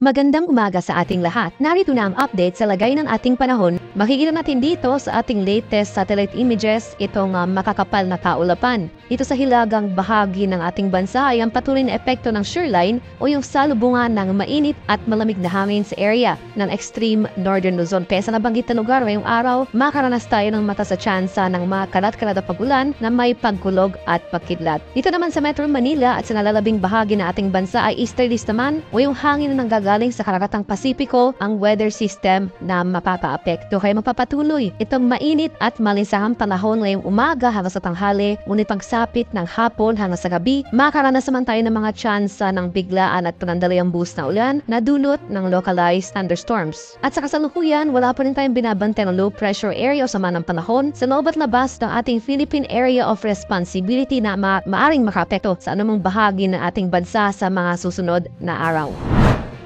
Magandang umaga sa ating lahat. Narito na ang update sa lagay ng ating panahon. Makikita natin dito sa ating latest satellite images itong makakapal na kaulapan. Ito sa hilagang bahagi ng ating bansa ay ang patuloy na epekto ng shoreline o yung salubungan ng mainit at malamig na hangin sa area ng extreme northern Luzon. Kaya sa nabanggit na lugar ngayong araw, makaranas tayo ng mataas na tsansa ng mga kalat-kalat na pagulan na may pagkulog at pagkidlat. Dito naman sa Metro Manila at sa nalalabing bahagi ng ating bansa ay easterlies naman o yung hangin na galing sa karakatang Pasipiko ang weather system na mapapa-apekto. Kaya magpapatuloy itong mainit at malinsahang panahon ngayong umaga hanggang sa tanghali, ngunit pagsapit ng hapon hanggang sa gabi, makaranas naman tayo ng mga tsansa ng biglaan at panandaliang boost na ulan na dulot ng localized thunderstorms. At sa kasalukuyan, wala pa rin tayong binabantay ng low pressure area o sama ng panahon sa loob at labas ng ating Philippine Area of Responsibility na maaring makaapekto sa anumang bahagi ng ating bansa sa mga susunod na araw.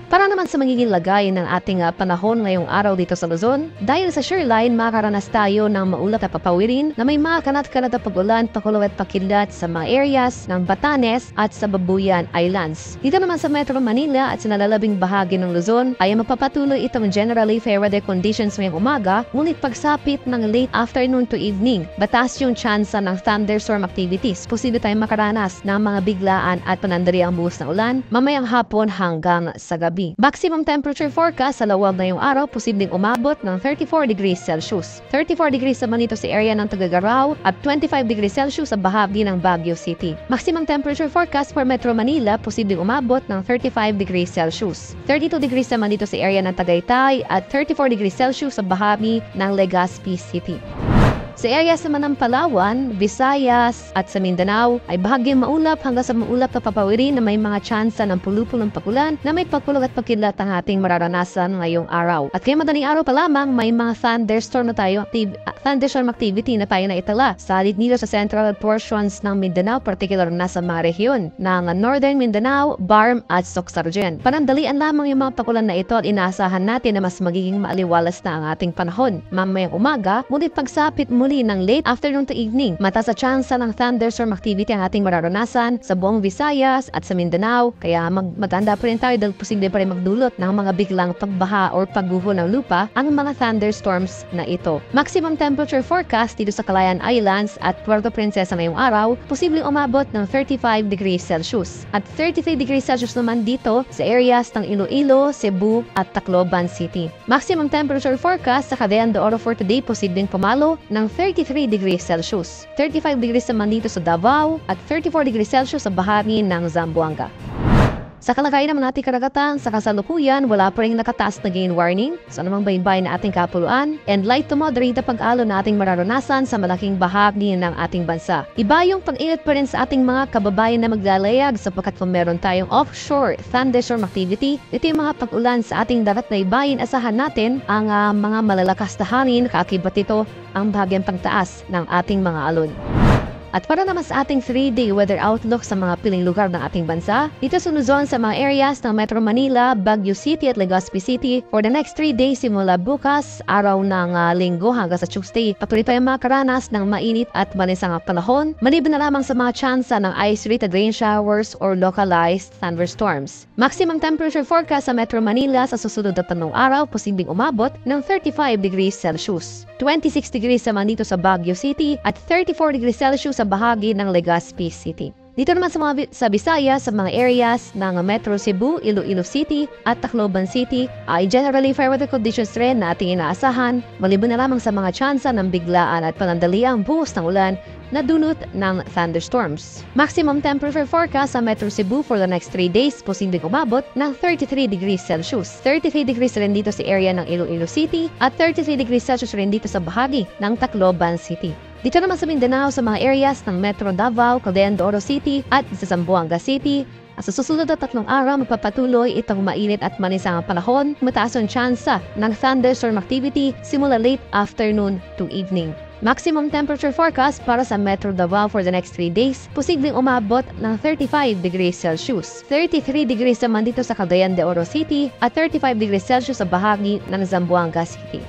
Para naman sa magiging lagay ng ating panahon ngayong araw dito sa Luzon, dahil sa shoreline, makaranas tayo ng maulap na papawirin na may mga kanat-kanat na pag-ulan, pakulog at pakidlat sa mga areas ng Batanes at sa Babuyan Islands. Dito naman sa Metro Manila at sa nalalabing bahagi ng Luzon ay magpapatuloy itong generally fair weather conditions ngayong umaga, ngunit pagsapit ng late afternoon to evening, batas yung tsansa ng thunderstorm activities. Posible tayong makaranas ng mga biglaan at panandaliang buhos na ulan mamayang hapon hanggang sa gabi. Maximum temperature forecast sa lawag na yung araw, posibleng umabot ng 34 degrees Celsius. 34 degrees naman dito sa area ng Tuguegarao at 25 degrees Celsius sa bahagi ng Baguio City. Maximum temperature forecast for Metro Manila, posibleng umabot ng 35 degrees Celsius. 32 degrees naman dito sa area ng Tagaytay at 34 degrees Celsius sa bahagi ng Legazpi City. Sa areas naman ng Palawan, Visayas at sa Mindanao ay bahagyang maulap hanggang sa maulap na papawirin na may mga tsansa ng pulupulong pagulan na may pagkulog at pagkidlat ang ating mararanasan ngayong araw. At kaya madaling araw pa lamang may mga thunderstorm activity na tayo na itala sa nilo sa central portions ng Mindanao, particular na sa mga rehiyon ng Northern Mindanao, Barm at Socsargen. Panandalian lamang yung mga pagulan na ito at inaasahan natin na mas magiging maaliwalas na ang ating panahon. Mamayang umaga, ngunit pagsapit muli ng late afternoon to evening, mataas sa tsansa ng thunderstorm activity ang ating mararanasan sa buong Visayas at sa Mindanao. Kaya maganda pa rin tayo dahil posible pa rin magdulot ng mga biglang pagbaha or pagguho ng lupa ang mga thunderstorms na ito. Maximum temperature forecast dito sa Calayan Islands at Puerto Princesa ngayong araw, posibleng umabot ng 35 degrees Celsius at 33 degrees Celsius naman dito sa areas ng Iloilo, Cebu at Tacloban City. Maximum temperature forecast sa Cagayan de Oro for today, posibleng pumalo ng 33 degrees Celsius, 35 degrees naman dito sa Davao at 34 degrees Celsius sa bahagi ng Zamboanga. Sa kalagayan naman nating karagatan, sa kasalukuyan, wala pa rin nakataas na gain warning sa anumang baybay na ating kapuluan and light to moderate na pag-alon na ating mararanasan sa malaking bahagi ng ating bansa. Iba yung pag-init pa rin sa ating mga kababayan na maglalayag sapagkat kung meron tayong offshore thunderstorm activity, ito yung mga pag-ulan sa ating darat na ibayin, asahan natin ang mga malalakas na hangin, kaakibat ito ang bahagyang pagtaas ng ating mga alon. At para naman sa ating 3-day weather outlook sa mga piling lugar ng ating bansa, dito sa Luzon sa mga areas ng Metro Manila, Baguio City at Legazpi City, for the next 3 days simula bukas, araw ng linggo hanggang sa Tuesday, patuloy tayong makaranas ng mainit at malinsang panahon, maliban na lamang sa mga tsansa ng isolated rain showers or localized thunderstorms. Maximum temperature forecast sa Metro Manila sa susunod na tanong araw, posibleng umabot ng 35 degrees Celsius. 26 degrees naman dito sa Baguio City at 34 degrees Celsius sa bahagi ng Legazpi City. Dito naman sa Visayas, sa mga areas ng Metro Cebu, Iloilo City at Tacloban City ay generally fair weather conditions rin na ating inaasahan, maliban na lamang sa mga tsansa ng biglaan at panandaliang buhos ng ulan na dulot ng thunderstorms. Maximum temperature forecast sa Metro Cebu for the next 3 days, posibleng umabot ng 33 degrees Celsius. 33 degrees rin dito sa area ng Iloilo City at 33 degrees Celsius rin dito sa bahagi ng Tacloban City. Dito naman sa Mindanao sa mga areas ng Metro Davao, Cagayan de Oro City at sa Zamboanga City, sa susunod na 3 araw magpapatuloy itong mainit at malinsang panahon, mataas ang tsansa ng thunderstorm activity simula late afternoon to evening. Maximum temperature forecast para sa Metro Davao for the next 3 days, posibleng umabot ng 35 degrees Celsius. 33 degrees naman dito sa Cagayan de Oro City at 35 degrees Celsius sa bahagi ng Zamboanga City.